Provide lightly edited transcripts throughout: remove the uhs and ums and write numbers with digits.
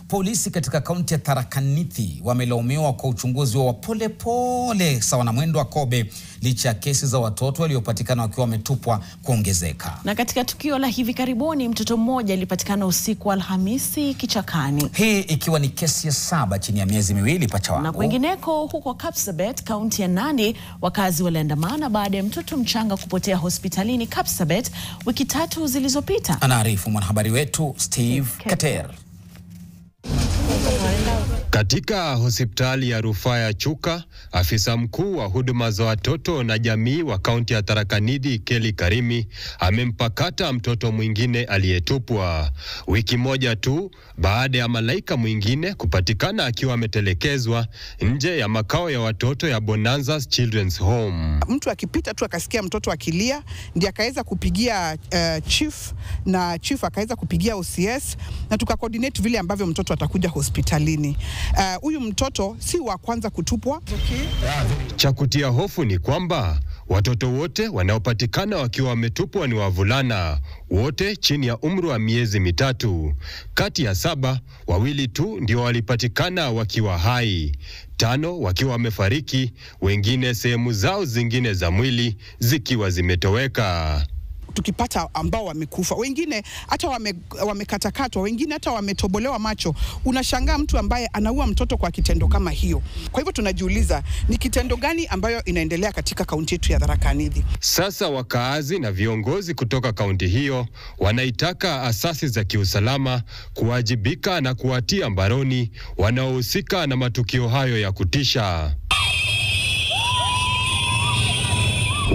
Polisi katika kaunti ya Tharaka Nithi wamelaumiwa kwa uchunguzi wa polepole sawa na mwendo wa kobe licha ya kesi za watoto waliopatikana wakiwa wametupwa kuongezeka. Na katika tukio la hivi karibuni, mtoto mmoja alipatikana usiku wa Alhamisi kichakani. Hii ikiwa ni kesi ya 7 chini ya miezi miwili pacha wangu. Na kwingineko huko Kapsabet, kaunti ya Nandi, wakazi waliandamana baada ya mtoto mchanga kupotea hospitalini Kapsabet wiki 3 zilizopita. Anaarifu mwanahabari wetu Steve Keter. Katika hospitali ya rufaa ya Chuka, afisa mkuu wa huduma za watoto na jamii wa kaunti ya Tharaka Nithi Kelly Karimi amempakata mtoto mwingine aliyetupwa wiki moja tu baada ya malaika mwingine kupatikana akiwa ametelekezwa nje ya makao ya watoto ya Bonanza Children's Home. Mtu akipita tu akasikia mtoto akilia, ndiye akaweza kupigia chief, na chief akaweza kupigia OCS, na tukacoordinate vile ambavyo mtoto atakuja hospitalini. Huyu mtoto si wa kwanza kutupwa. Cha kutia hofu ni kwamba watoto wote wanaopatikana wakiwa wametupwa ni wavulana, wote chini ya umri wa miezi 3. Kati ya 7, 2 tu ndio walipatikana wakiwa hai, 5 wakiwa wamefariki, wengine sehemu zao zingine za mwili zikiwa zimetoweka. Tukipata ambao wamekufa, wengine hata wamekatakatwa, wengine hata wametobolewa macho. Unashangaa mtu ambaye anaua mtoto kwa kitendo kama hiyo. Kwa hivyo tunajiuliza ni kitendo gani ambayo inaendelea katika kaunti yetu ya Tharaka Nithi. Sasa wakaazi na viongozi kutoka kaunti hiyo wanaitaka asasi za kiusalama kuwajibika na kuwatia mbaroni wanaohusika na matukio hayo ya kutisha.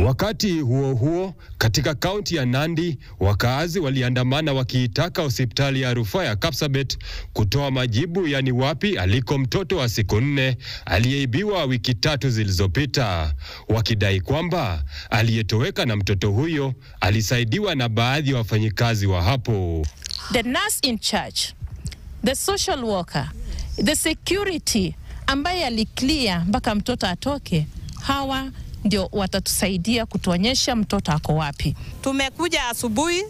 Wakati huo huo, katika kaunti ya Nandi, wakaazi waliandamana wakiitaka hospitali ya rufaa ya Kapsabet kutoa majibu yani wapi aliko mtoto wa siku 4 aliyeibiwa wiki 3 zilizopita, wakidai kwamba aliyetoweka na mtoto huyo alisaidiwa na baadhi ya wafanyikazi wa hapo. The nurse in charge, the social worker, the security ambaye aliclear mpaka mtoto atoke, hawa ndio watatusaidia kutuonyesha mtoto ako wapi. Tumekuja asubuhi,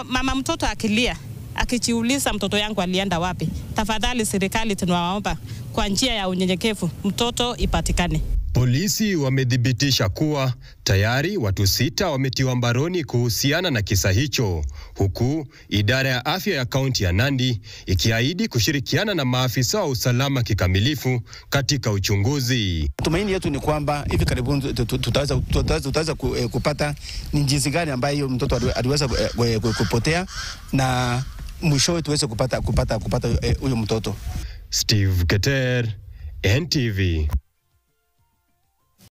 mama mtoto akilia, akijiuliza mtoto yangu alienda wapi. Tafadhali serikali tunawaomba kwa njia ya unyenyekevu mtoto ipatikane. Polisi wamedhibitisha kuwa tayari watu 6 wametiwa mbaroni kuhusiana na kisa hicho, huku idara ya afya ya kaunti ya Nandi ikiahidi kushirikiana na maafisa wa usalama kikamilifu katika uchunguzi. Tumaini yetu ni kwamba hivi karibuni tutaweza kupata ni jinsi gani ambayo mtoto aliweza kupotea, na mwishowe tuweze kupata huyo mtoto. Steve Keter, NTV.